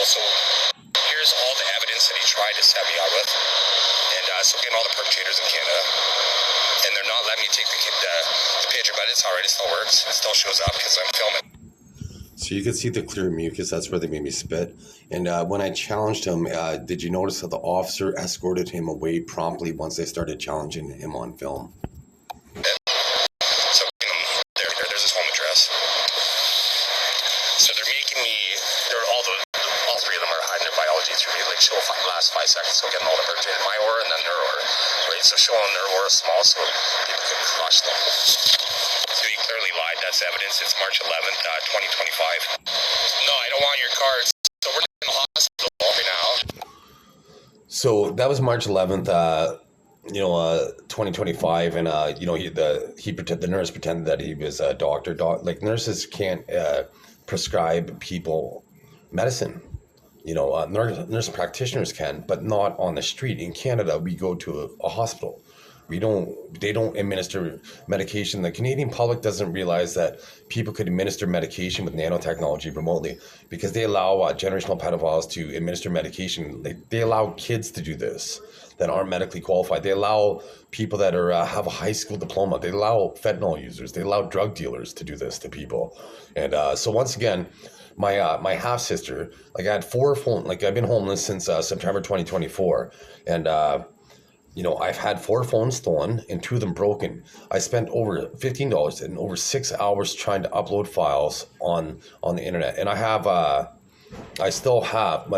so here's all the evidence that he tried to set me up with. And so getting all the perpetrators in Canada. And they're not letting me take the picture, but it's alright, it still works. It still shows up because I'm filming. So you could see the clear mucus, that's where they made me spit. And when I challenged him, did you notice that the officer escorted him away promptly once they started challenging him on film? So there's his home address. So they're making me, all three of them are hiding their biology through me, like show last 5 seconds, so getting all the perpetrated, my aura and then their aura, right? So showing their aura small so people could crush them. So he clearly lied, that's evidence. It's March 11th, 2025. No, I don't want your cards. So we're in the hospital right now. So that was March 11th, 2025, and the nurse pretended that he was a doctor. Like nurses can't prescribe people medicine. Nurse practitioners can, but not on the street. In Canada, we go to a hospital. They don't administer medication. The Canadian public doesn't realize that people could administer medication with nanotechnology remotely because they allow generational pedophiles to administer medication. They allow kids to do this that aren't medically qualified. They allow people that have a high school diploma. They allow fentanyl users. They allow drug dealers to do this to people. And so once again, my half sister, I had 4 phones. I've been homeless since September 2024, and I've had 4 phones stolen and 2 of them broken. I spent over $15 and over 6 hours trying to upload files on the internet, and I still have.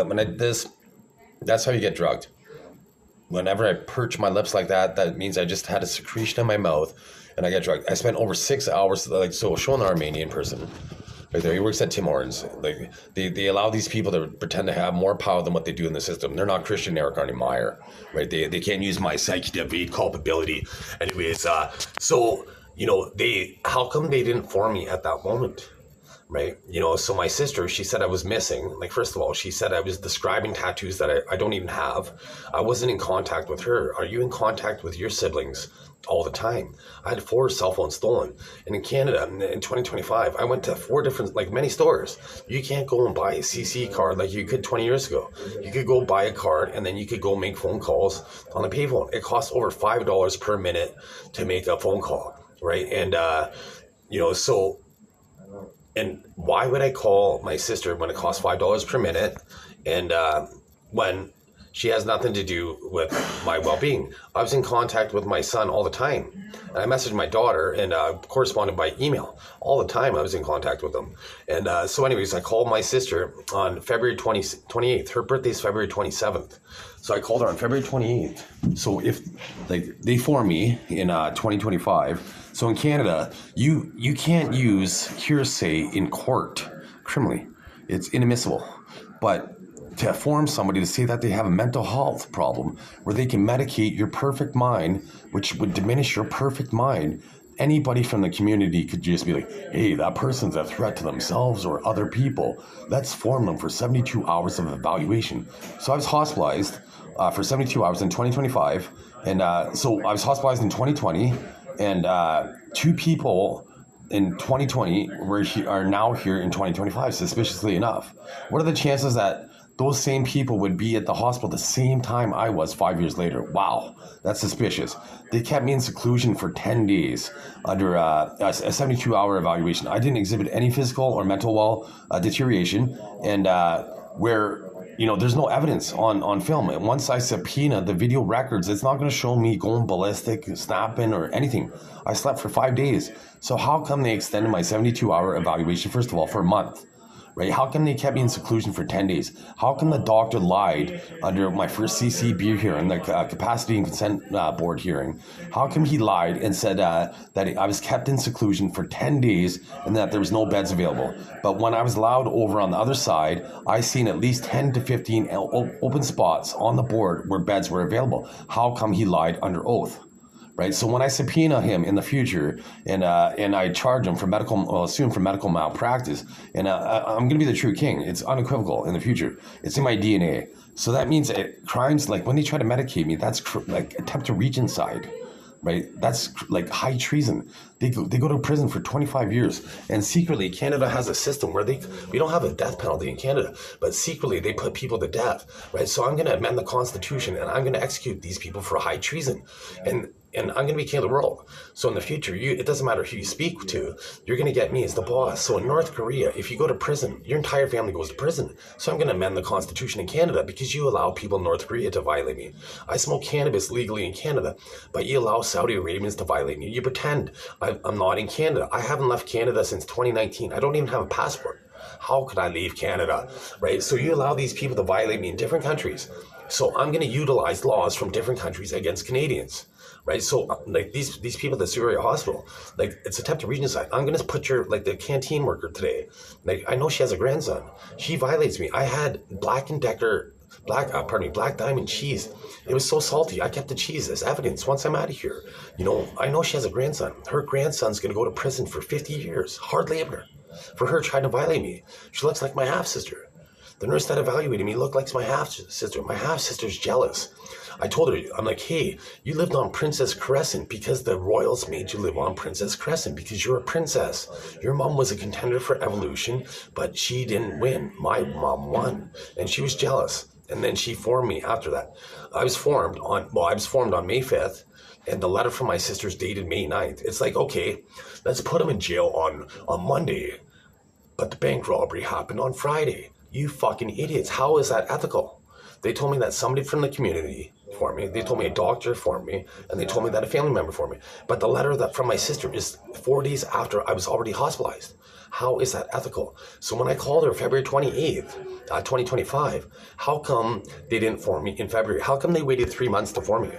That's how you get drugged. Whenever I perch my lips like that, that means I just had a secretion in my mouth, and I get drugged. I spent over 6 hours, showing an Armenian person. Right there, he works at Tim Hortons. They allow these people to pretend to have more power than what they do in the system. They're not Christian Eric Arnie Meyer, right? They can't use my psyche to evade culpability. Anyways, how come they didn't form me at that moment, right? So my sister, she said I was missing. First of all, she said I was describing tattoos that I don't even have. I wasn't in contact with her. Are you in contact with your siblings? All the time. I had 4 cell phones stolen. And in Canada, in 2025, I went to 4 different, many stores. You can't go and buy a CC card like you could 20 years ago. You could go buy a card and then you could go make phone calls on a payphone. It costs over $5 per minute to make a phone call, right? And, and why would I call my sister when it costs $5 per minute and when she has nothing to do with my well-being? I was in contact with my son all the time. And I messaged my daughter and corresponded by email. All the time I was in contact with them. And so anyways, I called my sister on February 28th. Her birthday is February 27th. So I called her on February 28th. So if they form me in 2025. So in Canada, you can't use hearsay in court criminally. It's inadmissible. But to form somebody to say that they have a mental health problem where they can medicate your perfect mind, which would diminish your perfect mind, anybody from the community could just be like, hey, that person's a threat to themselves or other people. Let's form them for 72 hours of evaluation. So I was hospitalized for 72 hours in 2025. And so I was hospitalized in 2020, and 2 people in 2020 are now here in 2025, suspiciously enough. What are the chances that those same people would be at the hospital the same time I was 5 years later? Wow, that's suspicious. They kept me in seclusion for 10 days under a 72-hour evaluation. I didn't exhibit any physical or mental deterioration, and where there's no evidence on film. And once I subpoena the video records, it's not going to show me going ballistic, snapping, or anything. I slept for 5 days. So how come they extended my 72-hour evaluation, first of all, for a month? Right? How come they kept me in seclusion for 10 days? How come the doctor lied under my first CCB hearing, the Capacity and Consent Board hearing? How come he lied and said that I was kept in seclusion for 10 days and that there was no beds available? But when I was allowed over on the other side, I seen at least 10 to 15 open spots on the board where beds were available. How come he lied under oath? Right, so when I subpoena him in the future and I charge him for assume for medical malpractice, and I'm going to be the true king. It's unequivocal in the future. It's in my DNA. So that means crimes like when they try to medicate me, that's attempt to reach inside. right? That's like high treason. They go to prison for 25 years. And secretly, Canada has a system where we don't have a death penalty in Canada, but secretly they put people to death, right? So I'm going to amend the Constitution and I'm going to execute these people for high treason. And I'm going to be king of the world. So in the future, it doesn't matter who you speak to, you're going to get me as the boss. So in North Korea, if you go to prison, your entire family goes to prison. So I'm going to amend the Constitution in Canada because you allow people in North Korea to violate me. I smoke cannabis legally in Canada, but you allow Saudi Arabians to violate me. You pretend I'm not in Canada. I haven't left Canada since 2019. I don't even have a passport. How could I leave Canada, right? So you allow these people to violate me in different countries. So I'm going to utilize laws from different countries against Canadians. Right, so like these people at the Syria hospital, like it's attempted regenocide. I'm gonna put the canteen worker today. Like I know she has a grandson. She violates me. I had Black Diamond cheese. It was so salty. I kept the cheese as evidence once I'm out of here. I know she has a grandson. Her grandson's gonna go to prison for 50 years, hard labor, for her trying to violate me. She looks like my half sister. The nurse that evaluated me looked like my half sister. My half sister's jealous. I told her, I'm like, hey, you lived on Princess Crescent because the royals made you live on Princess Crescent because you're a princess. Your mom was a contender for evolution, but she didn't win. My mom won, and she was jealous. And then she formed me after that. I was formed on May 5th, and the letter from my sister's dated May 9th. It's like, okay, let's put him in jail on Monday, but the bank robbery happened on Friday. You fucking idiots. How is that ethical? They told me that somebody from the community for me. They told me a doctor for me, and they told me that a family member for me. But the letter that from my sister is 4 days after I was already hospitalized. How is that ethical? So when I called her February 28th, 2025, how come they didn't form me in February? How come they waited 3 months to form me?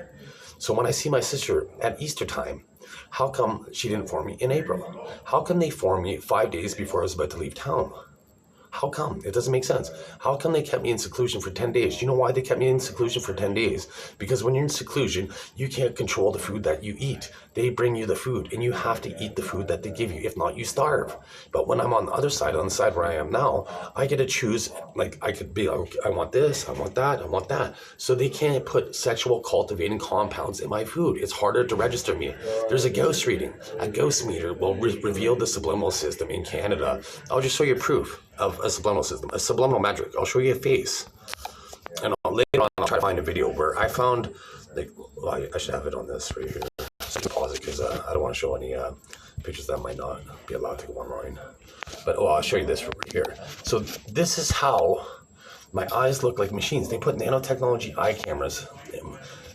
So when I see my sister at Easter time, how come she didn't form me in April? How come they formed me 5 days before I was about to leave town? How come? It doesn't make sense. How come they kept me in seclusion for 10 days? You know why they kept me in seclusion for 10 days? Because when you're in seclusion, you can't control the food that you eat. They bring you the food, and you have to eat the food that they give you. If not, you starve. But when I'm on the other side, on the side where I am now, I get to choose. Like, I could be like, I want this, I want that, I want that. So they can't put sexual cultivating compounds in my food. It's harder to register me. There's a ghost reading. A ghost meter will reveal the subliminal system in Canada. I'll just show you proof of a subliminal system, a subliminal magic. I'll show you a face. And later on, I'll try to find a video where I found, I should have it on this right here. Just pause it because I don't want to show any pictures that might not be allowed to go online. But I'll show you this right here. So this is how my eyes look like machines. They put nanotechnology eye cameras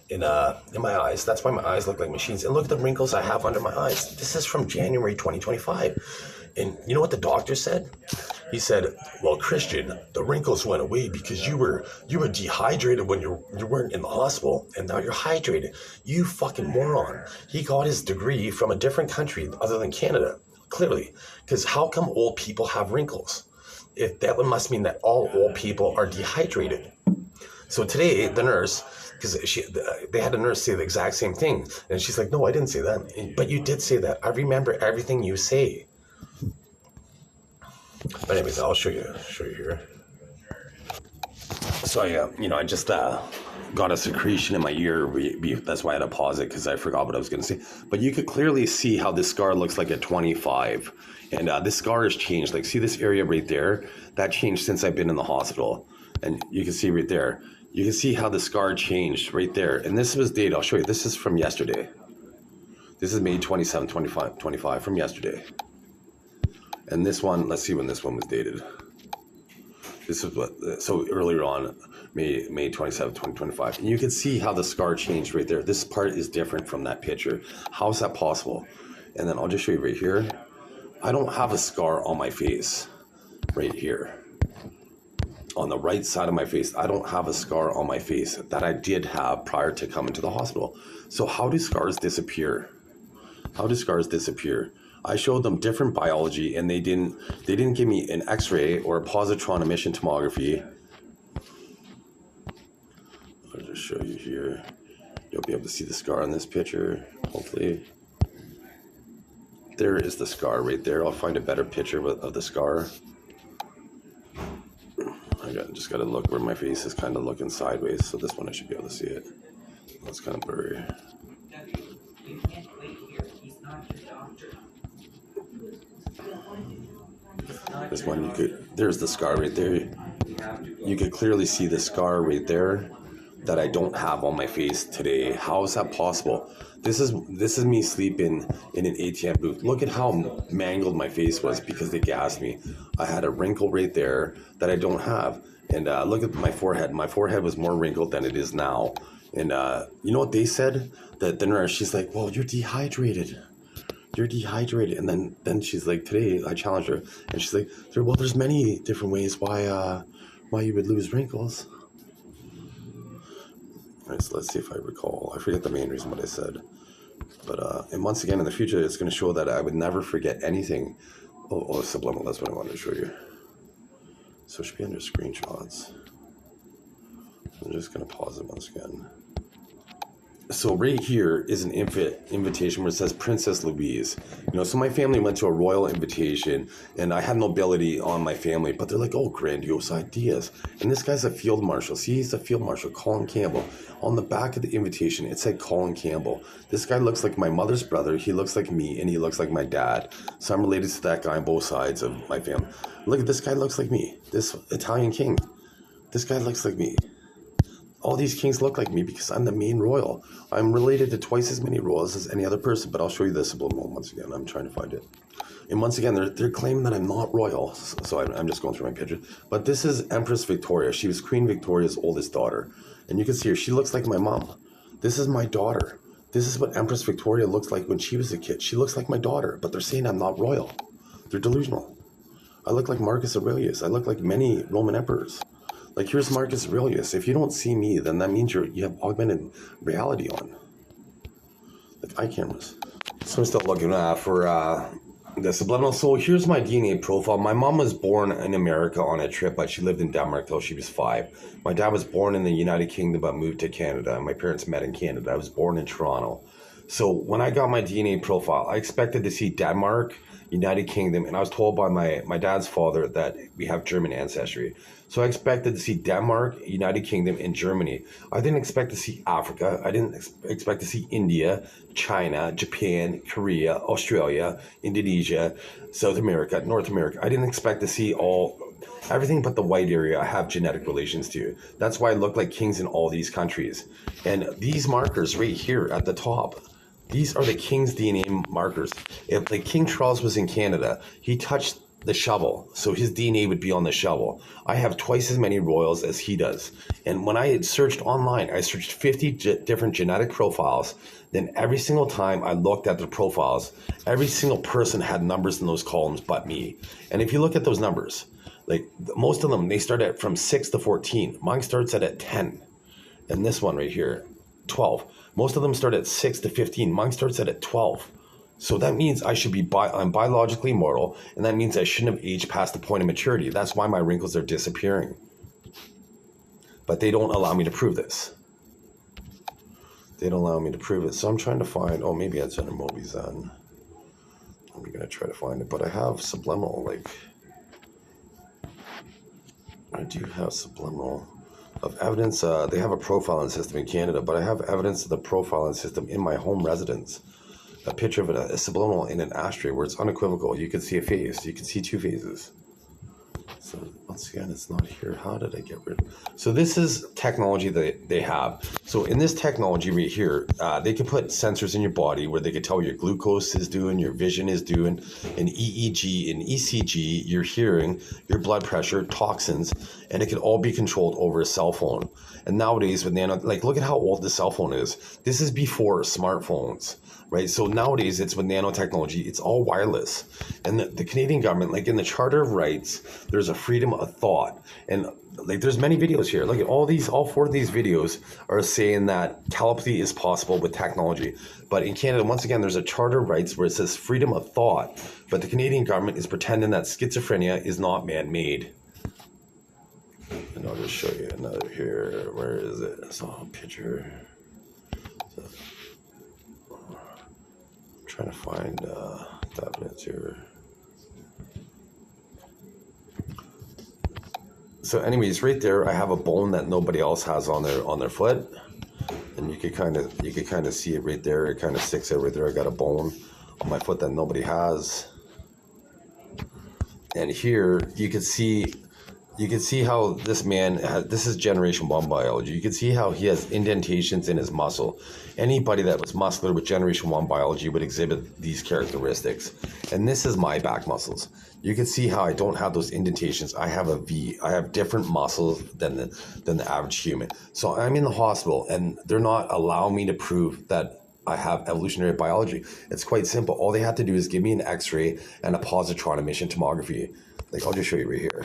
in my eyes. That's why my eyes look like machines. And look at the wrinkles I have under my eyes. This is from January 2025. And you know what the doctor said? He said, well, Christian, the wrinkles went away because you were dehydrated when you weren't in the hospital, and now you're hydrated. You fucking moron. He got his degree from a different country other than Canada, clearly. Because how come old people have wrinkles? If that must mean that all old people are dehydrated. So today, the nurse, because they had a nurse say the exact same thing, and she's like, no, I didn't say that. But you did say that. I remember everything you say. But anyways, I'll show you here. So I just got a secretion in my ear. That's why I had to pause it because I forgot what I was going to say. But you could clearly see how this scar looks like at 25. And this scar has changed. Like, see this area right there? That changed since I've been in the hospital. And you can see right there. You can see how the scar changed right there. And this was dated. I'll show you. This is from yesterday. This is May 27, 25 from yesterday. And this one, let's see when this one was dated. This is so earlier on, May 27, 2025. And you can see how the scar changed right there. This part is different from that picture. How is that possible? And then I'll just show you right here. I don't have a scar on my face right here. On the right side of my face, I don't have a scar on my face that I did have prior to coming to the hospital. So how do scars disappear? How do scars disappear? I showed them different biology, and they didn't give me an X-ray or a positron emission tomography. I'll just show you here. You'll be able to see the scar on this picture, hopefully. There is the scar right there. I'll find a better picture of the scar. Just got to look where my face is kind of looking sideways, so this one I should be able to see it. That's kind of blurry. This one, there's the scar right there. You could clearly see the scar right there that I don't have on my face today. How is that possible? This is me sleeping in an ATM booth. Look at how mangled my face was because they gassed me. I had a wrinkle right there that I don't have. And look at my forehead. My forehead was more wrinkled than it is now. And you know what they said? The nurse, she's like, well, you're dehydrated. You're dehydrated. And then she's like, today I challenged her. And she's like, well, there's many different ways why you would lose wrinkles. All right, so let's see if I recall. I forget the main reason what I said. But and once again, in the future, it's going to show that I would never forget anything. Oh, subliminal, that's what I wanted to show you. So it should be under screenshots. I'm just going to pause it once again. So right here is an invitation where it says Princess Louise. So my family went to a royal invitation, and I had nobility on my family, but they're like, oh, grandiose ideas. And this guy's a field marshal. See, he's a field marshal, Colin Campbell. On the back of the invitation, it said Colin Campbell. This guy looks like my mother's brother. He looks like me, and he looks like my dad. So I'm related to that guy on both sides of my family. Look at this guy looks like me. This Italian king. This guy looks like me. All these kings look like me because I'm the main royal. I'm related to twice as many royals as any other person, but I'll show you the subliminal once again. I'm trying to find it. And once again, they're claiming that I'm not royal, so I'm just going through my picture. But this is Empress Victoria. She was Queen Victoria's oldest daughter. And you can see her. She looks like my mom. This is my daughter. This is what Empress Victoria looks like when she was a kid. She looks like my daughter, but they're saying I'm not royal. They're delusional. I look like Marcus Aurelius. I look like many Roman emperors. Like, here's Marcus Aurelius. If you don't see me, then that means you have augmented reality on. Like eye cameras. So I'm still looking for the subliminal. So here's my DNA profile. My mom was born in America on a trip, but she lived in Denmark till she was 5. My dad was born in the United Kingdom, but moved to Canada. My parents met in Canada. I was born in Toronto. So when I got my DNA profile, I expected to see Denmark, United Kingdom, and I was told by my dad's father that we have German ancestry. So I expected to see Denmark, United Kingdom, and Germany. I didn't expect to see Africa. I didn't expect to see India, China, Japan, Korea, Australia, Indonesia, South America, North America. I didn't expect to see everything but the white area I have genetic relations to. That's why I look like kings in all these countries. And these markers right here at the top, these are the king's DNA markers. If like King Charles was in Canada, he touched the shovel, so his DNA would be on the shovel. I have twice as many royals as he does. And when I had searched online, I searched 50 different genetic profiles. Then every single time I looked at the profiles, every single person had numbers in those columns but me. And if you look at those numbers, like most of them, they start from 6 to 14. Mine starts at 10. And this one right here, 12. Most of them start at 6 to 15. Mine starts at 12. So that means I should be I'm biologically mortal, and that means I shouldn't have aged past the point of maturity. That's why my wrinkles are disappearing. But they don't allow me to prove this. They don't allow me to prove it. So I'm trying to find, maybe it's under Mobizen. I'm going to try to find it. But I have subliminal, I do have subliminal of evidence. They have a profiling system in Canada, but I have evidence of the profiling system in my home residence. A picture of a subliminal in an ashtray where it's unequivocal. You can see a face. You can see 2 faces. So once again, it's not here. How did I get rid of it? So this is technology that they have. So in this technology right here, they can put sensors in your body where they can tell your glucose is doing, your vision is doing, an EEG, an ECG, your hearing, your blood pressure, toxins, and it can all be controlled over a cell phone. And nowadays with look at how old the cell phone is. This is before smartphones. Right, so nowadays it's with nanotechnology, it's all wireless. And the Canadian government, in the Charter of Rights, there's a freedom of thought. And there's many videos here. Look at all 4 of these videos are saying that telepathy is possible with technology. But in Canada, once again, there's a Charter of Rights where it says freedom of thought. But the Canadian government is pretending that schizophrenia is not man-made. And I'll just show you another here. Where is it? I saw a picture. Trying to find the evidence here. So anyways, right there I have a bone that nobody else has on their foot, and you could kind of see it right there. It kind of sticks out right there. I got a bone on my foot that nobody has. And here you can see how this man has, this is generation 1 biology. You can see how he has indentations in his muscle. Anybody that was muscular with generation 1 biology would exhibit these characteristics. And this is my back muscles. You can see how I don't have those indentations. I have a V. I have different muscles than the average human. So I'm in the hospital and they're not allowing me to prove that I have evolutionary biology. It's quite simple. All they have to do is give me an X-ray and a positron emission tomography. Like, I'll just show you right here.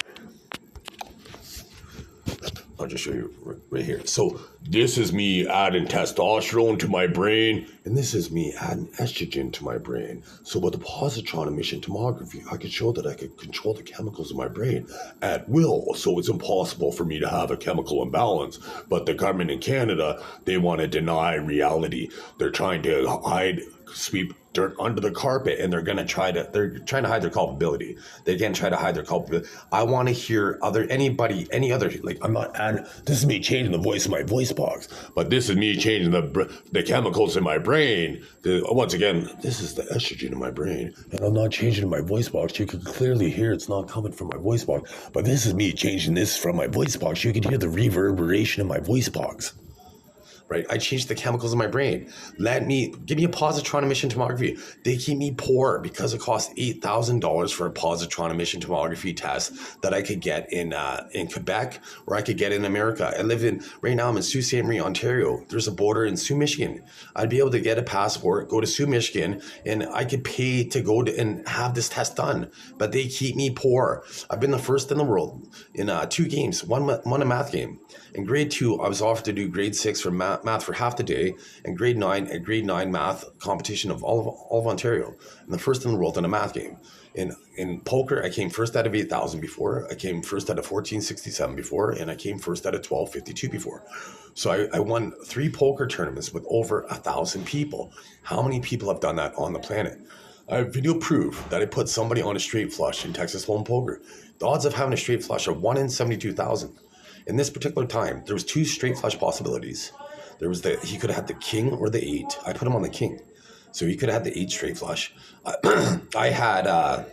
I'll just show you right here. So this is me adding testosterone to my brain, and this is me adding estrogen to my brain. So with the positron emission tomography, I could show that I could control the chemicals in my brain at will. So it's impossible for me to have a chemical imbalance. But the government in Canada, they want to deny reality. They're trying to sweep dirt under the carpet, and they're trying to hide their culpability. They can't try to hide their culpability. I want to hear any other, like, I'm not adding, this is me changing the voice of my voice box, but this is me changing the chemicals in my brain. Once again, this is the estrogen in my brain, and I'm not changing my voice box. You can clearly hear it's not coming from my voice box, but this is me changing this from my voice box. You can hear the reverberation in my voice box. Right? I changed the chemicals in my brain. Give me a positron emission tomography. They keep me poor because it costs $8,000 for a positron emission tomography test that I could get in Quebec, or I could get in America. Right now I'm in Sault Ste. Marie, Ontario. There's a border in Sault, Michigan. I'd be able to get a passport, go to Sault, Michigan, and I could pay to go to and have this test done. But they keep me poor. I've been the first in the world in 2 games, one a math game. In grade 2, I was offered to do grade 6 for math for half the day, and grade 9 math competition of all of Ontario. I'm the first in the world in a math game. In poker, I came first out of 8,000 before. I came first out of 1467 before, and I came first out of 1252 before. So I won 3 poker tournaments with over 1,000 people. How many people have done that on the planet? I have video proof that I put somebody on a straight flush in Texas Hold'em poker. The odds of having a straight flush are 1 in 72,000. In this particular time, there was 2 straight flush possibilities. He could have had the king or the 8. I put him on the king, so he could have had the 8 straight flush. I had an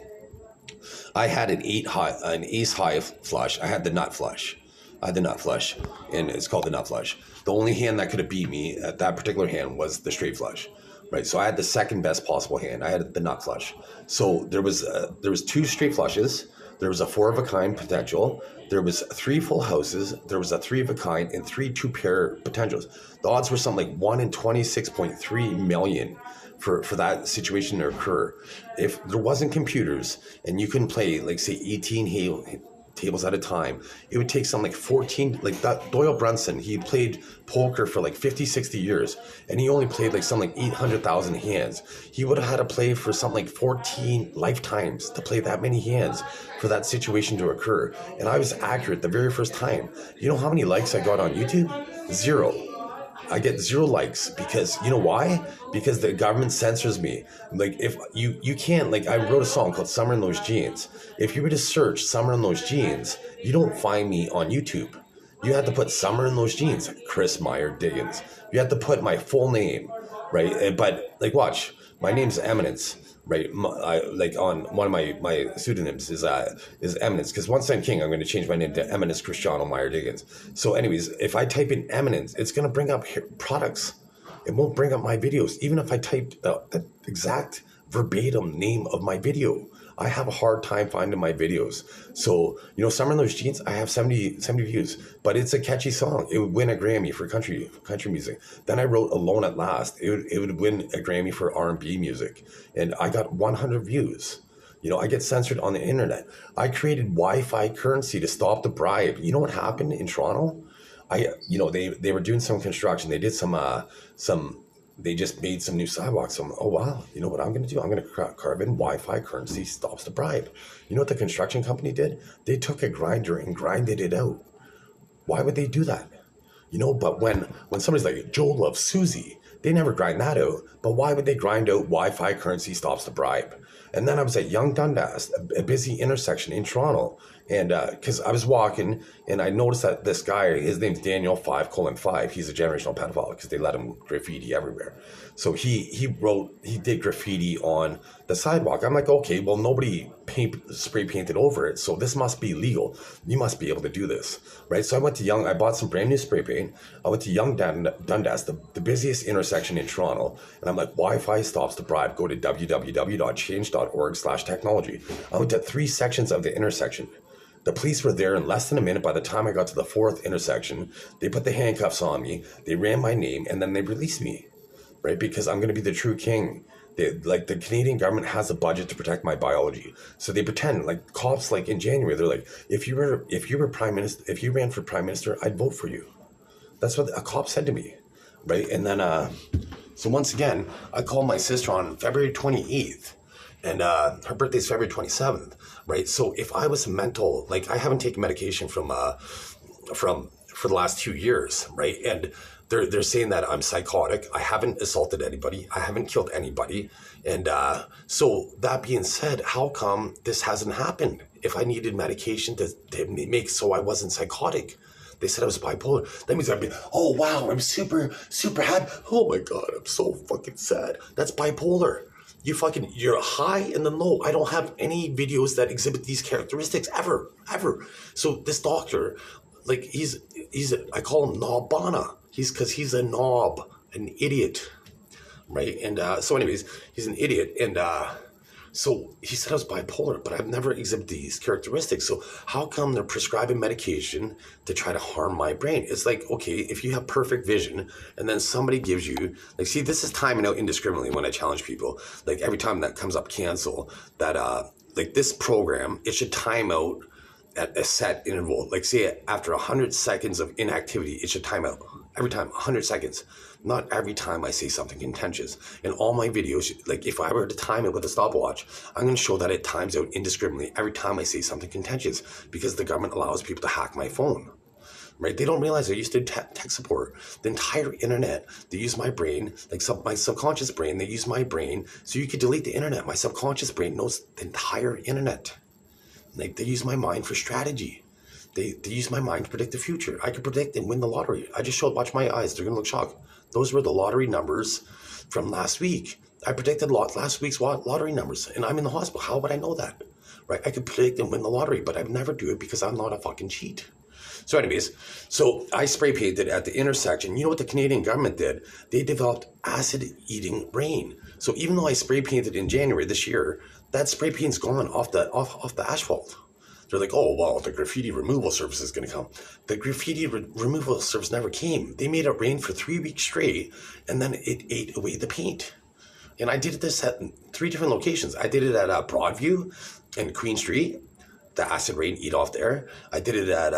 ace high flush. I had the nut flush. And it's called the nut flush. The only hand that could have beat me at that particular hand was the straight flush, right? So I had the second best possible hand. I had the nut flush. So there was 2 straight flushes. There was a 4 of a kind potential. There was 3 full houses. There was a 3 of a kind and 3 2-pair potentials. The odds were something like 1 in 26.3 million for that situation to occur. If there wasn't computers and you couldn't play, like, say, 18 tables at a time, it would take something like 14, like that Doyle Brunson, he played poker for like 50, 60 years, and he only played like something like 800,000 hands. He would have had to play for something like 14 lifetimes to play that many hands for that situation to occur. And I was accurate the very first time. You know how many likes I got on YouTube? 0. I get 0 likes because, you know why? Because the government censors me. Like, if you can't, like, I wrote a song called Summer in Those Jeans. If you were to search Summer in Those Jeans, you don't find me on YouTube. You have to put Summer in Those Jeans, Chris Meyer Diggins. You have to put my full name, right? But, like, watch, my name's Eminence. Right, on one of my pseudonyms is Eminence, because once I'm king, I'm going to change my name to Eminence Cristiano Meyer Diggins. So, anyways, if I type in Eminence, it's going to bring up products. It won't bring up my videos, even if I typed the exact verbatim name of my video. I have a hard time finding my videos. So, Summer in Those Jeans, I have 70 views, but it's a catchy song. It would win a Grammy for country music. Then I wrote Alone at Last. It would win a Grammy for R&B music. And I got 100 views. I get censored on the internet. I created Wi-Fi currency to stop the bribe. You know what happened in Toronto? They were doing some construction. They did they just made some new sidewalks. So oh, wow, you know what I'm going to do? I'm going to carve in Wi-Fi currency stops the bribe. You know what the construction company did? They took a grinder and grinded it out. Why would they do that? But when somebody's like, Joe loves Susie, They never grind that out. But why would they grind out Wi-Fi currency stops the bribe? And then I was at Yonge Dundas, a busy intersection in Toronto. And because I was walking and I noticed that this guy, his name's Daniel 5:5. He's a generational pedophile because they let him graffiti everywhere. So he did graffiti on the sidewalk. I'm like, okay, well, nobody spray painted over it. So this must be legal. You must be able to do this, right? So I bought some brand new spray paint. I went to Yonge Dundas, the busiest intersection in Toronto. And I'm like, Wi-Fi stops the bribe. Go to www.change.org/technology. I went to 3 sections of the intersection. The police were there in less than a minute. By the time I got to the 4th intersection, they put the handcuffs on me, they ran my name, and then they released me, right? Because I'm going to be the true king. The Canadian government has a budget to protect my biology. So they pretend, like cops, like in January, they're like, if you were prime minister, if you ran for prime minister, I'd vote for you. That's what a cop said to me, right? And then, so once again, I called my sister on February 28th. And her birthday's February 27th, right? So if I was mental, like I haven't taken medication for the last 2 years, right? And they're saying that I'm psychotic. I haven't assaulted anybody. I haven't killed anybody. And so that being said, how come this hasn't happened? If I needed medication to make so I wasn't psychotic, they said I was bipolar. That means I'd be, oh wow, I'm super, super happy. Oh my God, I'm so fucking sad. That's bipolar. You're high and then low. I don't have any videos that exhibit these characteristics ever. So this doctor, like I call him Knobbana. Because he's a knob, an idiot, right? And so anyways, he's an idiot. And so he said I was bipolar, but I've never exhibited these characteristics. So how come they're prescribing medication to try to harm my brain? It's like, okay, if you have perfect vision and then somebody gives you, like, see, this is timing out indiscriminately when I challenge people. Like every time that comes up, cancel, that like this program, it should time out at a set interval. Like say after 100 seconds of inactivity, it should time out. Every time, 100 seconds. Not every time I say something contentious. In all my videos, like if I were to time it with a stopwatch, I'm going to show that it times out indiscriminately every time I say something contentious because the government allows people to hack my phone, right? They don't realize I used to tech support the entire internet. They use my brain, like my subconscious brain, they use my brain so you could delete the internet. My subconscious brain knows the entire internet. Like they use my mind for strategy. They use my mind to predict the future. I could predict and win the lottery. I just watch my eyes. They're going to look shocked. Those were the lottery numbers from last week. I predicted last week's lottery numbers, and I'm in the hospital. How would I know that? Right? I could predict and win the lottery, but I'd never do it because I'm not a fucking cheat. So anyways, so I spray painted at the intersection. You know what the Canadian government did? They developed acid-eating rain. So even though I spray painted in January this year, that spray paint's gone off the asphalt. They're like, oh, well, the graffiti removal service is going to come. The graffiti removal service never came. They made it rain for 3 weeks straight, and then it ate away the paint. And I did this at 3 different locations. I did it at Broadview and Queen Street. The acid rain eat off there. I did it at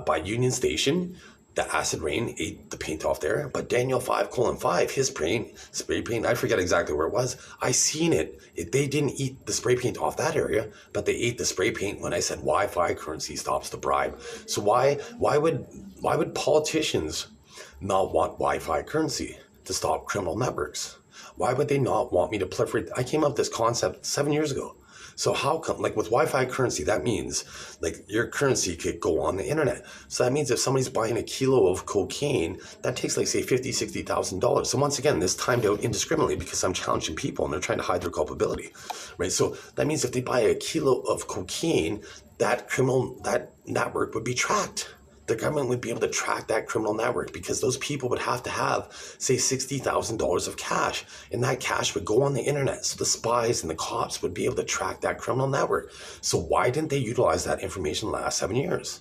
by Union Station. The acid rain ate the paint off there. But Daniel 5:5, his spray paint, I forget exactly where it was. I seen it. They didn't eat the spray paint off that area, but they ate the spray paint when I said Wi-Fi currency stops the bribe. So why would politicians not want Wi-Fi currency to stop criminal networks? Why would they not want me to proliferate? I came up with this concept 7 years ago. So how come, like with Wi-Fi currency, that means like your currency could go on the internet. So that means if somebody's buying a kilo of cocaine, that takes like say $50,000, $60,000. So once again, this timed out indiscriminately because I'm challenging people and they're trying to hide their culpability, right? So that means if they buy a kilo of cocaine, that network would be tracked. The government would be able to track that criminal network because those people would have to have, say, $60,000 of cash. And that cash would go on the internet. So the spies and the cops would be able to track that criminal network. So why didn't they utilize that information the last 7 years?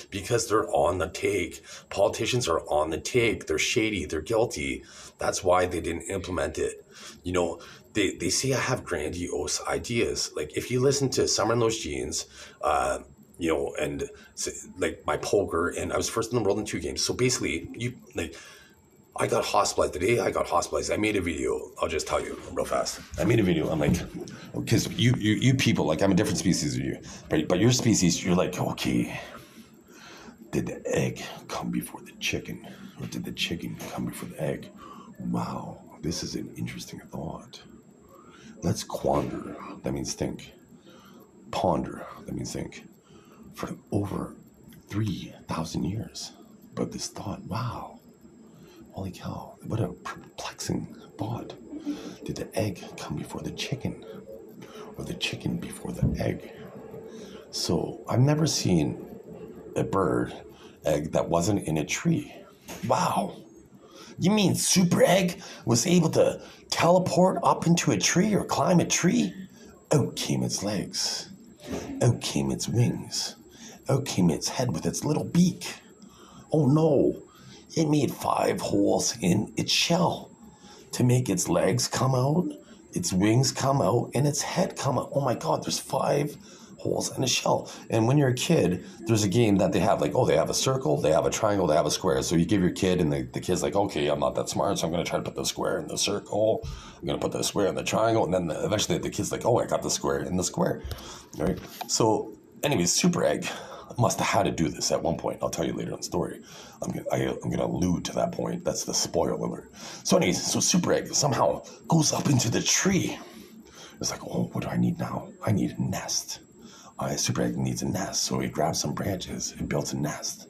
Because they're on the take. Politicians are on the take. They're shady. They're guilty. That's why they didn't implement it. You know, they say I have grandiose ideas. Like if you listen to Summer in Those Jeans, you know, and like my poker, and I was first in the world in 2 games. So basically, I got hospitalized. The day I got hospitalized, I made a video. I'll just tell you real fast. I made a video. I'm like, because you people, like I'm a different species than you, but your species, you're like, okay, Did the egg come before the chicken? Or did the chicken come before the egg? Wow, this is an interesting thought. Let's quander. That means think. Ponder. That means think. For over 3,000 years. But this thought, wow. Holy cow. What a perplexing thought. Did the egg come before the chicken? Or the chicken before the egg? So I've never seen a bird egg that wasn't in a tree. Wow. You mean Super Egg was able to teleport up into a tree or climb a tree? Out came its legs. Out came its wings. Out came its head with its little beak. Oh no, it made 5 holes in its shell to make its legs come out, its wings come out, and its head come out. Oh my God, there's 5 holes in a shell. And when you're a kid, there's a game that they have like, oh, they have a circle, they have a triangle, they have a square. So you give your kid, and the kid's like, okay, I'm not that smart, so I'm going to try to put the square in the circle. I'm going to put the square in the triangle. And then eventually the kid's like, oh, I got the square in the square. All right. So anyways, Super Egg must have had to do this at one point. I'll tell you later in the story. I'm gonna allude to that point. That's the spoiler alert. So anyways, so Super Egg somehow goes up into the tree. It's like, oh, what do I need now? I need a nest. Super Egg needs a nest. So he grabs some branches and builds a nest.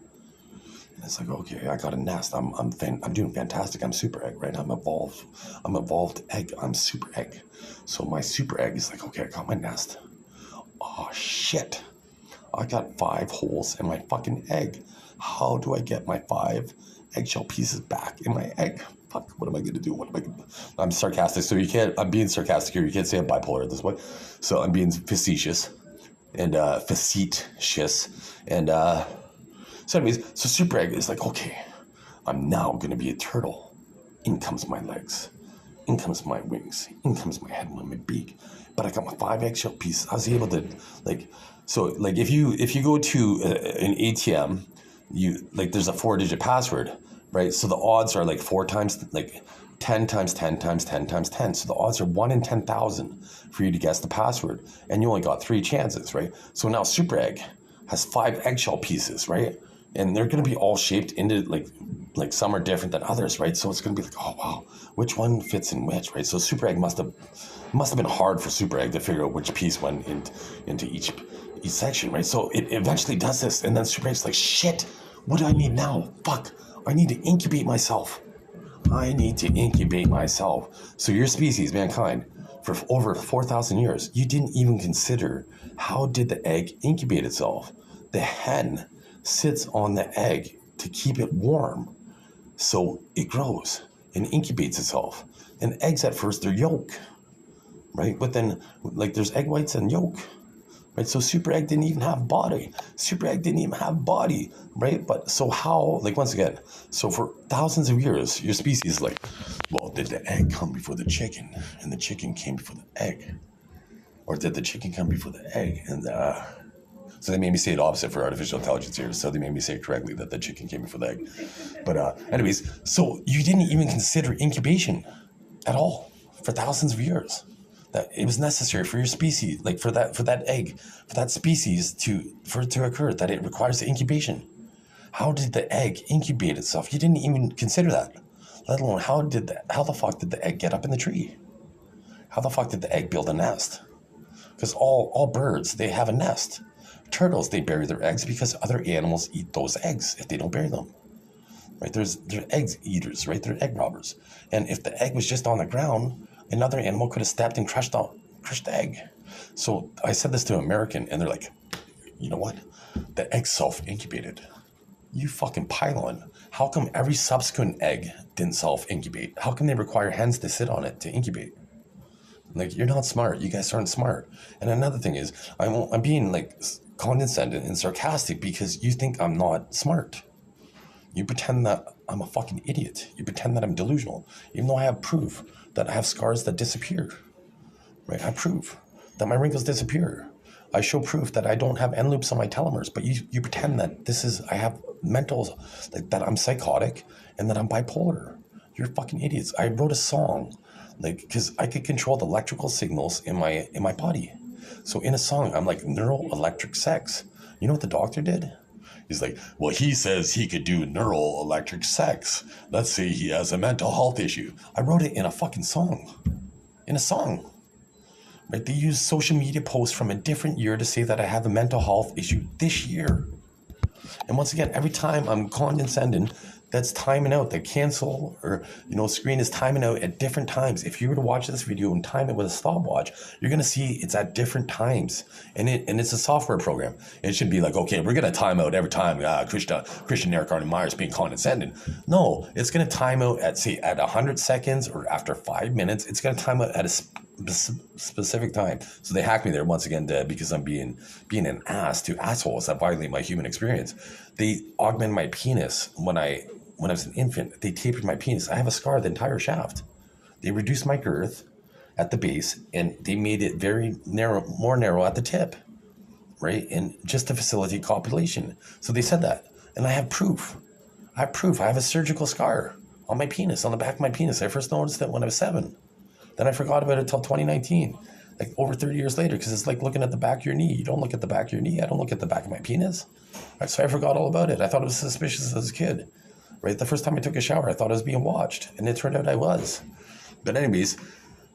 And it's like, okay, I got a nest. I'm doing fantastic. I'm Super Egg, right? I'm evolved egg. I'm Super Egg. So my Super Egg is like, okay, I got my nest. Oh shit. I got 5 holes in my fucking egg. How do I get my 5 eggshell pieces back in my egg? Fuck, what am I going to do? I'm sarcastic, so I'm being sarcastic here. You can't say I'm bipolar at this point. So I'm being facetious and facetious. And so anyways, so Super Egg is like, okay, I'm now going to be a turtle. In comes my legs. In comes my wings. In comes my head and my beak. But I got my 5 eggshell pieces. I was able to, if you go to an ATM, there's a 4-digit password, right? So the odds are like 4 times, 10 times 10 times 10 times 10. So the odds are 1 in 10,000 for you to guess the password. And you only got 3 chances, right? So now Super Egg has 5 eggshell pieces, right? And they're going to be all shaped into like some are different than others, right? So it's going to be like, oh wow, which one fits in which, right? So Super Egg must have been hard for Super Egg to figure out which piece went into each section, right? So it eventually does this, and then Super Egg's like, shit, what do I need now? Fuck, I need to incubate myself. So your species, mankind, for over 4,000 years, you didn't even consider how did the egg incubate itself. The hen sits on the egg to keep it warm, so it grows and incubates itself. And eggs at first, they're yolk, right? But then, there's egg whites and yolk, right? So Super Egg didn't even have body. Right? But so how, once again, so for thousands of years, your species is like, well, did the egg come before the chicken, and the chicken came before the egg? Or did the chicken come before the egg, and so they made me say it opposite for artificial intelligence here. So they made me say it correctly that the chicken came before the egg. But anyways, so you didn't even consider incubation at all for thousands of years. That it was necessary for your species, for that egg, for that species for it to occur, that it requires the incubation. How did the egg incubate itself? You didn't even consider that. Let alone how the fuck did the egg get up in the tree? How the fuck did the egg build a nest? Because all birds, they have a nest. Turtles, they bury their eggs because other animals eat those eggs if they don't bury them. Right? They're egg eaters, right? They're egg robbers. And if the egg was just on the ground, another animal could have stepped and crushed the egg. So I said this to an American, and they're like, you know what? The egg self-incubated. You fucking pylon. How come every subsequent egg didn't self-incubate? How come they require hens to sit on it to incubate? You're not smart. You guys aren't smart. And another thing is, I'm being condescending and sarcastic because you think I'm not smart. You pretend that I'm a fucking idiot. You pretend that I'm delusional, even though I have proof that I have scars that disappear. Right? I prove that my wrinkles disappear. I show proof that I don't have end loops on my telomeres, but you pretend that I have mental, that I'm psychotic and that I'm bipolar. You're fucking idiots. I wrote a song, because I could control the electrical signals in my body. So in a song, I'm like neural electric sex. You know what the doctor did? He's like, well, he says he could do neural electric sex. Let's say he has a mental health issue. I wrote it in a fucking song. In a song. Right? They use social media posts from a different year to say that I have a mental health issue this year. And once again, every time I'm condescending, that's timing out. The cancel or, screen is timing out at different times. If you were to watch this video and time it with a stopwatch, you're going to see it's at different times. And it's a software program. It should be like, okay, we're going to time out every time Christian Eric Arnie Myers being condescending. No, it's going to time out at 100 seconds or after 5 minutes. It's going to time out at a specific time. So they hacked me there once again because I'm being an ass to assholes that violate my human experience. They augmented my penis when I was an infant. They tapered my penis. I have a scar the entire shaft. They reduced my girth at the base and they made it very narrow, more narrow at the tip, right? And just to facilitate copulation. So they said that. And I have proof. I have a surgical scar on my penis, on the back of my penis. I first noticed it when I was 7. Then I forgot about it until 2019, like over 30 years later, because it's like looking at the back of your knee. You don't look at the back of your knee. I don't look at the back of my penis. Right, so I forgot all about it. I thought it was suspicious as a kid. Right, the first time I took a shower, I thought I was being watched, and it turned out I was. But anyways,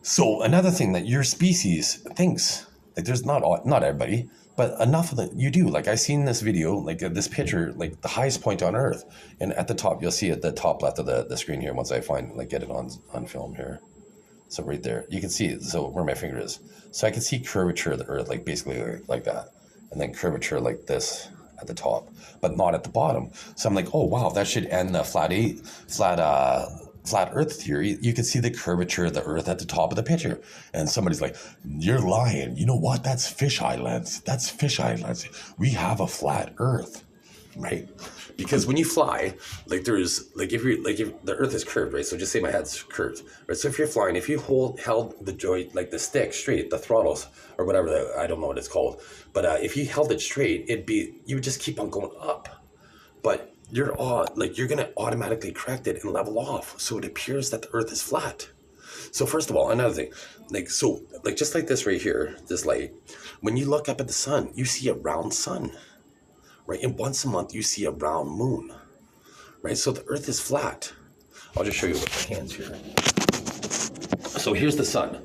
so another thing that your species thinks, like there's not everybody, but enough of it, you do. Like I seen this video, like this picture, like the highest point on Earth, and at the top, you'll see at the top left of the screen here, once I get it on film here. So right there, you can see it, so where my finger is. So I can see curvature of the Earth, like basically like that, and then curvature like this at the top, but not at the bottom. So I'm like, oh wow, that should end the flat Earth theory. You can see the curvature of the Earth at the top of the picture. And somebody's like, you're lying. You know what? That's fisheye lens. That's fisheye lens. We have a flat Earth, right? Because when you fly, like there's like if the Earth is curved, right? So just say my head's curved, right? So if you're flying, if you held the joint, like the stick straight, the throttles or whatever, I don't know what it's called, but if you held it straight, you would just keep on going up. But you're gonna automatically correct it and level off, so it appears that the Earth is flat. So first of all, another thing, just like this right here, this light, when you look up at the sun, you see a round sun. Right, and once a month you see a round moon, right? So the Earth is flat. I'll just show you with my hands here. So here's the sun.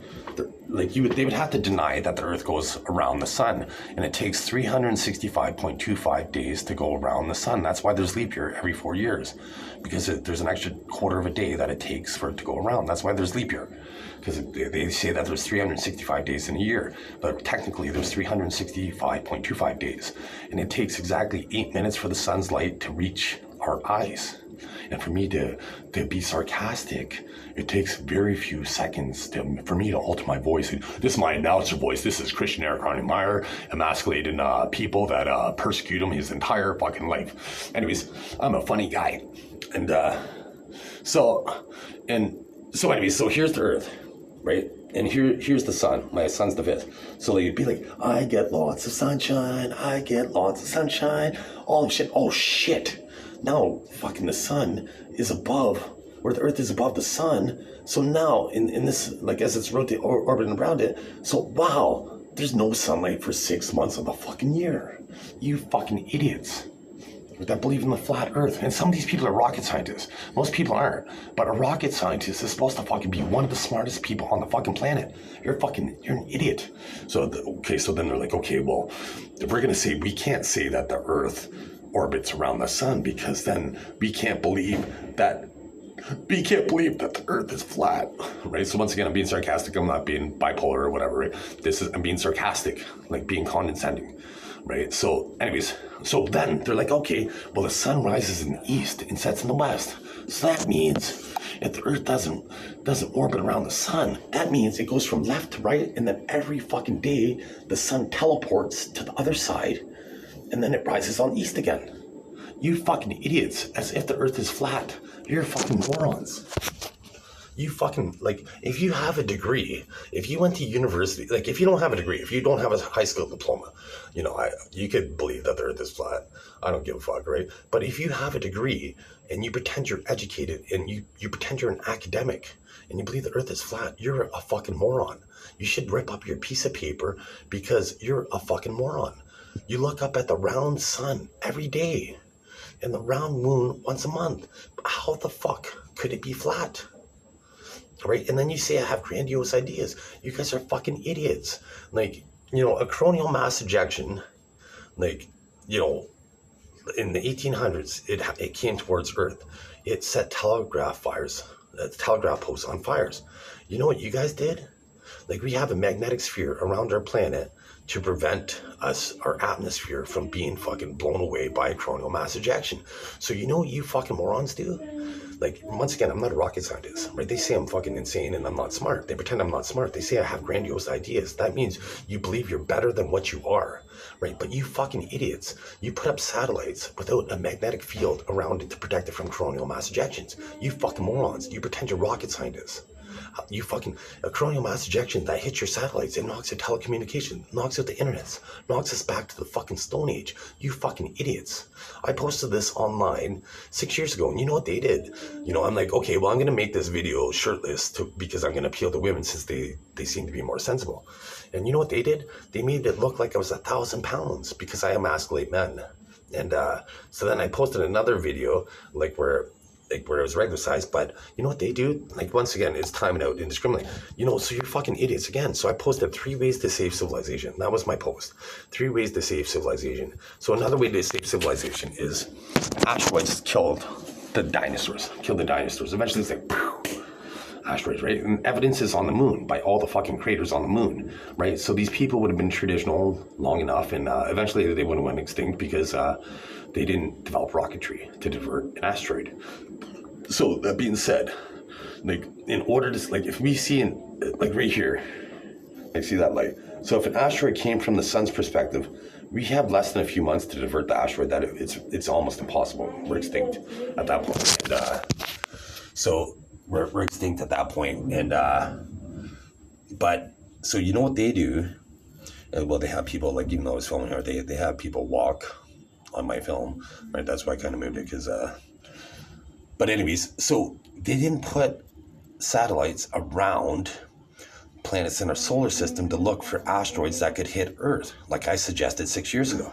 They would have to deny that the Earth goes around the sun, and it takes 365.25 days to go around the sun. That's why there's leap year every 4 years, because there's an extra quarter of a day that it takes for it to go around. That's why there's leap year, because they say that there's 365 days in a year, but technically there's 365.25 days, and it takes exactly 8 minutes for the sun's light to reach our eyes. And for me to be sarcastic, it takes very few seconds for me to alter my voice. This is my announcer voice. This is Christian Eric Arnie Meyer, emasculating people that persecute him his entire fucking life. Anyways, I'm a funny guy. And so here's the Earth, right? And here's the sun. My son's the 5th. So you'd be like, I get lots of sunshine. I get lots of sunshine. Oh shit. Now fucking the sun is above, where the Earth is above the sun. So now in this, like as it's orbiting around it, so wow, there's no sunlight for 6 months of the fucking year. You fucking idiots that believe in the flat Earth. And some of these people are rocket scientists. Most people aren't. But a rocket scientist is supposed to fucking be one of the smartest people on the fucking planet. You're an idiot. So then they're like, okay, well, we're gonna say we can't say that the Earth orbits around the sun, because then we can't believe that the Earth is flat, right? So once again, I'm being sarcastic. I'm not being bipolar or whatever, right? I'm being sarcastic, like being condescending, right? So anyways, so then they're like, okay, well, the sun rises in the east and sets in the west. So that means if the Earth doesn't orbit around the sun, that means it goes from left to right, and then every fucking day the sun teleports to the other side, and then it rises on east again. You fucking idiots, as if the Earth is flat. You're fucking morons. You fucking, if you have a degree, if you went to university, if you don't have a degree, if you don't have a high school diploma, you could believe that the Earth is flat. I don't give a fuck, right? But if you have a degree and you pretend you're educated and you pretend you're an academic and you believe the Earth is flat, you're a fucking moron. You should rip up your piece of paper, because you're a fucking moron. You look up at the round sun every day and the round moon once a month. How the fuck could it be flat? Right? And then you say I have grandiose ideas. You guys are fucking idiots. Like, a coronal mass ejection, like, in the 1800s, it came towards Earth. It set telegraph posts on fires. You know what you guys did? Like, we have a magnetic sphere around our planet to prevent our atmosphere from being fucking blown away by a coronal mass ejection. So you know what you fucking morons do? Like, once again, I'm not a rocket scientist, right? They say I'm fucking insane and I'm not smart. They pretend I'm not smart. They say I have grandiose ideas. That means you believe you're better than what you are, right? But you fucking idiots, you put up satellites without a magnetic field around it to protect it from coronal mass ejections. You fucking morons. You pretend you're rocket scientists. A coronal mass ejection that hits your satellites, it knocks out telecommunication, knocks out the internet, knocks us back to the fucking Stone Age. You fucking idiots. I posted this online 6 years ago, and you know what they did? I'm like, okay, well, I'm going to make this video shirtless because I'm going to appeal to women since they seem to be more sensible. And you know what they did? They made it look like I was 1,000 pounds because I emasculate men. And so then I posted another video where it was regular size, but you know what they do? Like, once again, it's timing out indiscriminately. So you're fucking idiots again. So I posted 3 ways to save civilization. That was my post. 3 ways to save civilization. So another way to save civilization is asteroids killed the dinosaurs. Eventually it's like, poof, asteroids, right? And evidence is on the moon by all the fucking craters on the moon, right? So these people would have been traditional long enough, and eventually they would have went extinct because they didn't develop rocketry to divert an asteroid. So that being said, in order to, if we see right here, see that light. So if an asteroid came from the sun's perspective, we have less than a few months to divert the asteroid. That it's almost impossible. We're extinct at that point. And, so we're extinct at that point. And but so you know what they do? Well, they have people, even though I was filming here, they have people walk on my film, right? That's why I kind of moved it because. But anyways, so they didn't put satellites around planets in our solar system to look for asteroids that could hit Earth, like I suggested 6 years ago.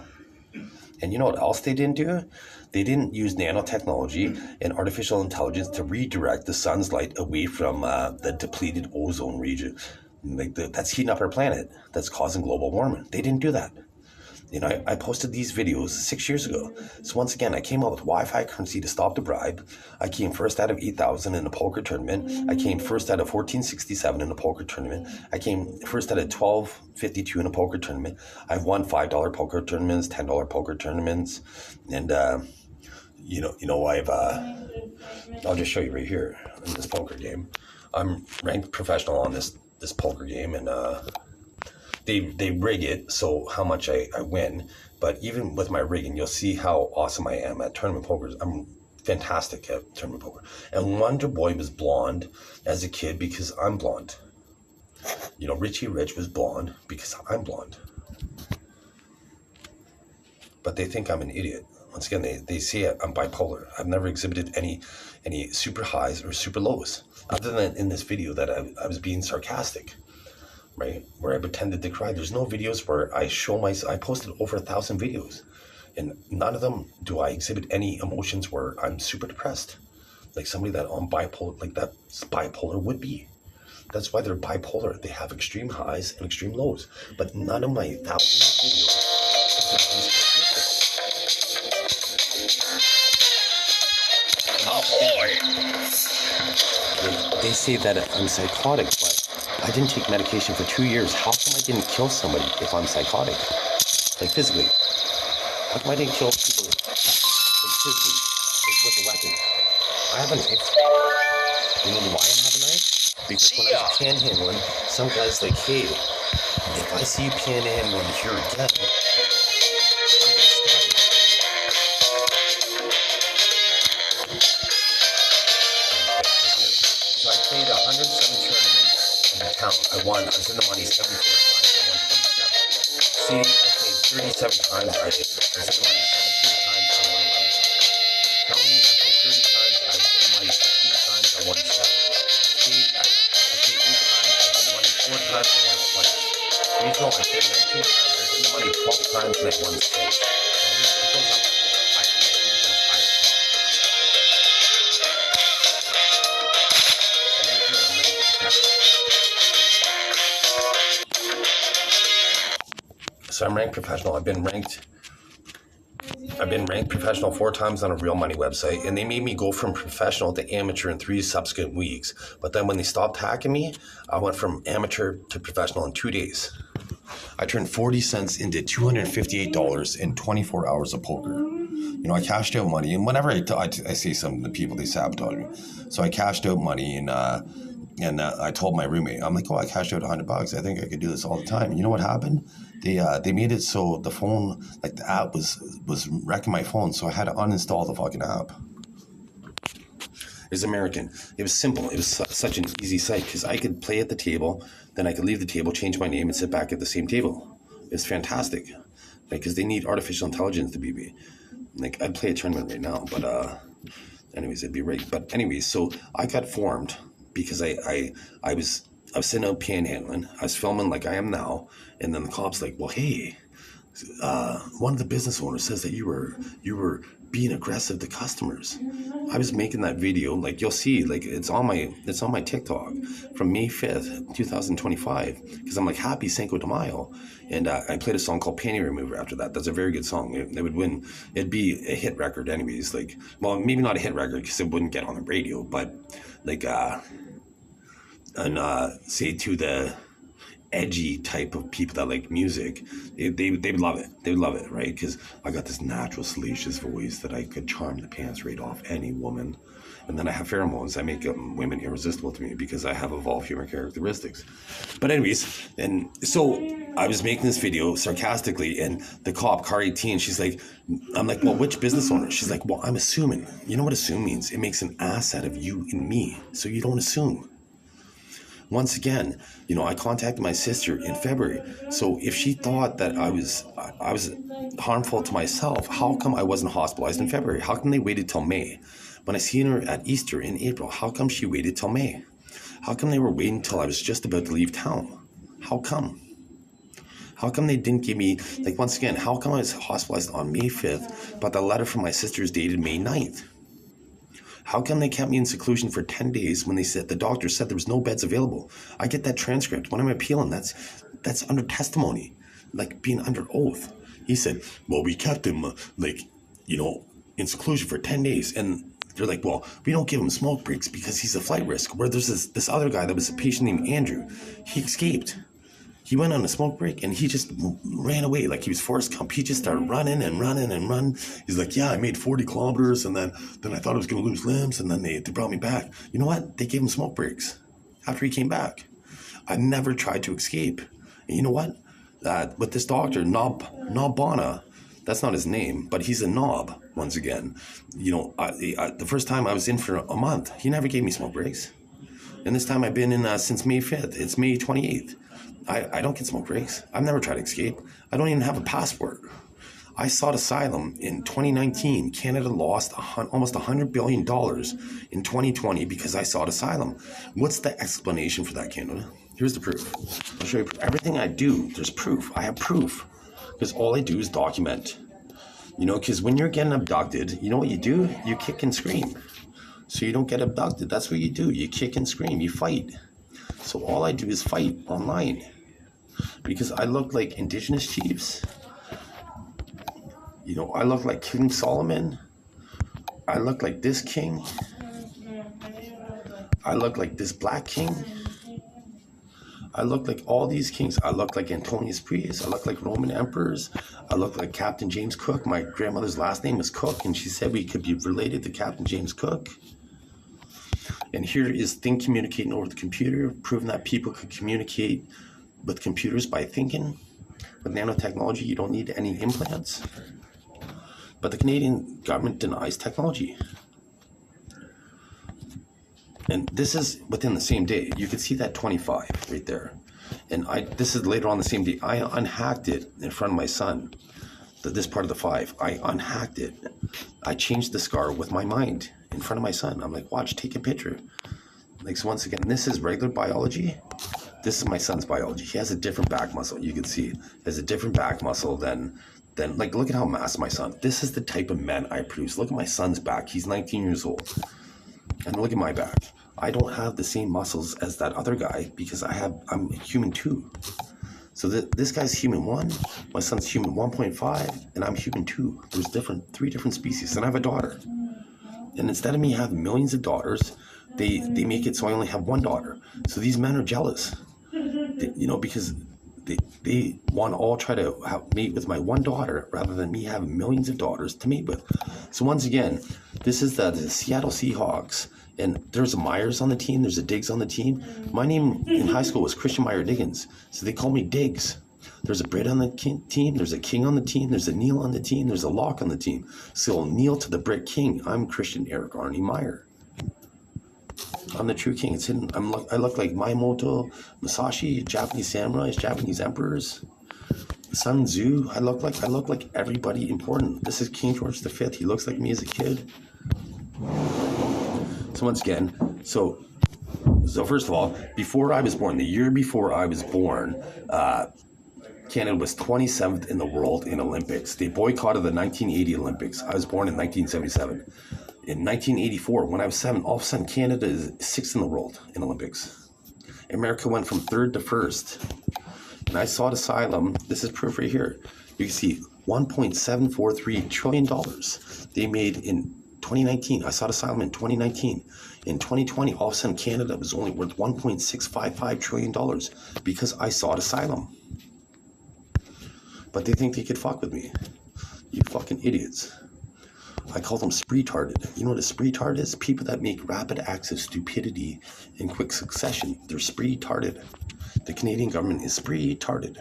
And you know what else they didn't do? They didn't use nanotechnology and artificial intelligence to redirect the sun's light away from the depleted ozone region. That's heating up our planet. That's causing global warming. They didn't do that. I posted these videos 6 years ago. So once again, I came out with Wi-Fi currency to stop the bribe. I came first out of 8,000 in a poker tournament. I came first out of 1467 in a poker tournament. I came first out of 1252 in a poker tournament. I've won $5 poker tournaments, $10 poker tournaments, and I'll just show you right here in this poker game. I'm ranked professional on this poker game, and They rig it so how much I win, but even with my rigging, you'll see how awesome I am at tournament poker. I'm fantastic at tournament poker. And Wonder Boy was blonde as a kid because I'm blonde. Richie Rich was blonde because I'm blonde. But they think I'm an idiot. Once again, they say I'm bipolar. I've never exhibited any super highs or super lows, other than in this video that I was being sarcastic. Right, where I pretended to cry. There's no videos where I posted over 1,000 videos, and none of them do I exhibit any emotions where I'm super depressed, like somebody that on bipolar, like that bipolar would be. That's why they're bipolar. They have extreme highs and extreme lows, but none of my 1,000 videos. They say that I'm psychotic, but I didn't take medication for 2 years. How come I didn't kill somebody if I'm psychotic? Like, physically. How come I didn't kill people physically, with a weapon? I have a knife. You know why I have a knife? Because when I was panhandling, some guy's like, hey, if I see you panhandling here again, I'm gonna stab you. So I played 107 tournaments. I won. I was in the money 74 times. I won 27. See, I played 37 times. I was in the money 17 times. I won 11 times. Tell me, I played 30 times. I was in the money 16 times. I won 7. See, I played 8 times. I was in the money 4 times. I won 20. Regional, I played 19 times. I was in making the money 12 times in that one state. It goes up higher. It goes higher. So I'm ranked professional. I've been ranked professional 4 times on a real money website, and they made me go from professional to amateur in 3 subsequent weeks. But then when they stopped hacking me, I went from amateur to professional in 2 days. I turned 40 cents into $258 in 24 hours of poker. You know, I cashed out money, and whenever I say something to people, they sabotage me. So I cashed out money, and I told my roommate, I'm like, oh, I cashed out $100. I think I could do this all the time. And you know what happened? They made it so the phone, like the app was wrecking my phone, so I had to uninstall the fucking app. It was American. It was simple. It was such an easy site because I could play at the table, then I could leave the table, change my name, and sit back at the same table. It's fantastic, because they need artificial intelligence to beat me. Like, I'd play a tournament right now, but anyways, it'd be right. But anyways, so I got formed because I was sitting out panhandling. I was filming like I am now, and then the cops like, well, hey, one of the business owners says that you were being aggressive to customers. I was making that video, like you'll see, like it's on my TikTok from May 5th, 2025, because I'm like, happy Cinco de Mayo. And I played a song called Panty Remover after that. That's a very good song. It would win. It'd be a hit record anyways. Like, well, maybe not a hit record because it wouldn't get on the radio, but like, say to the edgy type of people that like music, they would love it. They would love it, right? Because I got this natural salacious voice that I could charm the pants right off any woman. And then I have pheromones that make women irresistible to me because I have evolved human characteristics. But anyways, and so I was making this video sarcastically, and the cop, car 18, she's like, I'm like, well, which business owner? She's like, well, I'm assuming. You know what assume means? It makes an ass out of you and me, so you don't assume. Once again, you know, I contacted my sister in February. So if she thought that I was harmful to myself, how come I wasn't hospitalized in February? How come they waited till May? When I seen her at Easter in April, how come she waited till May? How come they were waiting till I was just about to leave town? How come? How come they didn't give me, like, once again, how come I was hospitalized on May 5th, but the letter from my sister is dated May 9th? How come they kept me in seclusion for 10 days when they said the doctor said there was no beds available? I get that transcript. When I'm appealing, that's under testimony, like being under oath. He said, well, we kept him, in seclusion for 10 days. And they're like, well, we don't give him smoke breaks because he's a flight risk. Where there's this other guy that was a patient named Andrew. He escaped. He went on a smoke break and he just ran away like he was Forrest Gump. He just started running and running and running. He's like, yeah, I made 40 kilometers and then I thought I was going to lose limbs and then they brought me back. You know what? They gave him smoke breaks after he came back. I never tried to escape. And you know what? With this doctor, Nobbana, that's not his name, but he's a knob, once again. You know, the first time I was in for a month, he never gave me smoke breaks. And this time I've been in since May 5th. It's May 28th. I don't get smoke breaks. I've never tried to escape. I don't even have a passport. I sought asylum in 2019. Canada lost almost $100 billion in 2020 because I sought asylum. What's the explanation for that, Canada? Here's the proof. I'll show you proof. Everything I do, there's proof. I have proof. Because all I do is document. You know, because when you're getting abducted, you know what you do? You kick and scream. So you don't get abducted. That's what you do. You kick and scream. You fight. So all I do is fight online. Because I look like indigenous chiefs. You know, I look like King Solomon. I look like this king. I look like this black king. I look like all these kings. I look like Antonius Prius. I look like Roman emperors. I look like Captain James Cook. My grandmother's last name was Cook, and she said we could be related to Captain James Cook. And here is Think communicating over the computer, proving that people could communicate with computers by thinking. With nanotechnology, you don't need any implants. But the Canadian government denies technology. And this is within the same day. You can see that 25 right there. And this is later on the same day. I unhacked it in front of my son. This part of the 5. I unhacked it. I changed the scar with my mind in front of my son. I'm like, watch, take a picture. Like, so once again, this is regular biology. This is my son's biology. He has a different back muscle. You can see he has a different back muscle than like, look at how massive my son. This is the type of men I produce. Look at my son's back. He's 19 years old. And look at my back. I don't have the same muscles as that other guy because I'm human 2. So this guy's human 1, my son's human 1.5, and I'm human 2. There's 3 different species. And I have a daughter. And instead of me having millions of daughters, they make it so I only have 1 daughter. So these men are jealous, because they want to all try to mate with my 1 daughter rather than me having millions of daughters to mate with. So once again, this is the Seattle Seahawks. And there's a Myers on the team. There's a Diggs on the team. My name in high school was Christian Meyer Diggins. So they call me Diggs. There's a Brit on the team. There's a King on the team. There's a Neil on the team. There's a Locke on the team. So Neil to the Brit King. I'm Christian Eric Arnie Meyer. I'm the true king. It's hidden. I look like Miyamoto, Musashi, Japanese samurais, Japanese emperors, Sun Tzu. I look like everybody important. This is King George V. He looks like me as a kid. So once again, so first of all, before I was born, the year before I was born, Canada was 27th in the world in Olympics. They boycotted the 1980 Olympics. I was born in 1977. In 1984, when I was 7, all of a sudden Canada is 6th in the world in Olympics. America went from 3rd to 1st. And I sought asylum. This is proof right here. You can see $1.743 trillion they made in 2019. I sought asylum in 2019. In 2020, all of a sudden Canada was only worth $1.655 trillion because I sought asylum. But they think they could fuck with me. You fucking idiots. I call them spree-tarded. You know what a spree-tard is? People that make rapid acts of stupidity in quick succession. They're spree-tarded. The Canadian government is spree-tarded.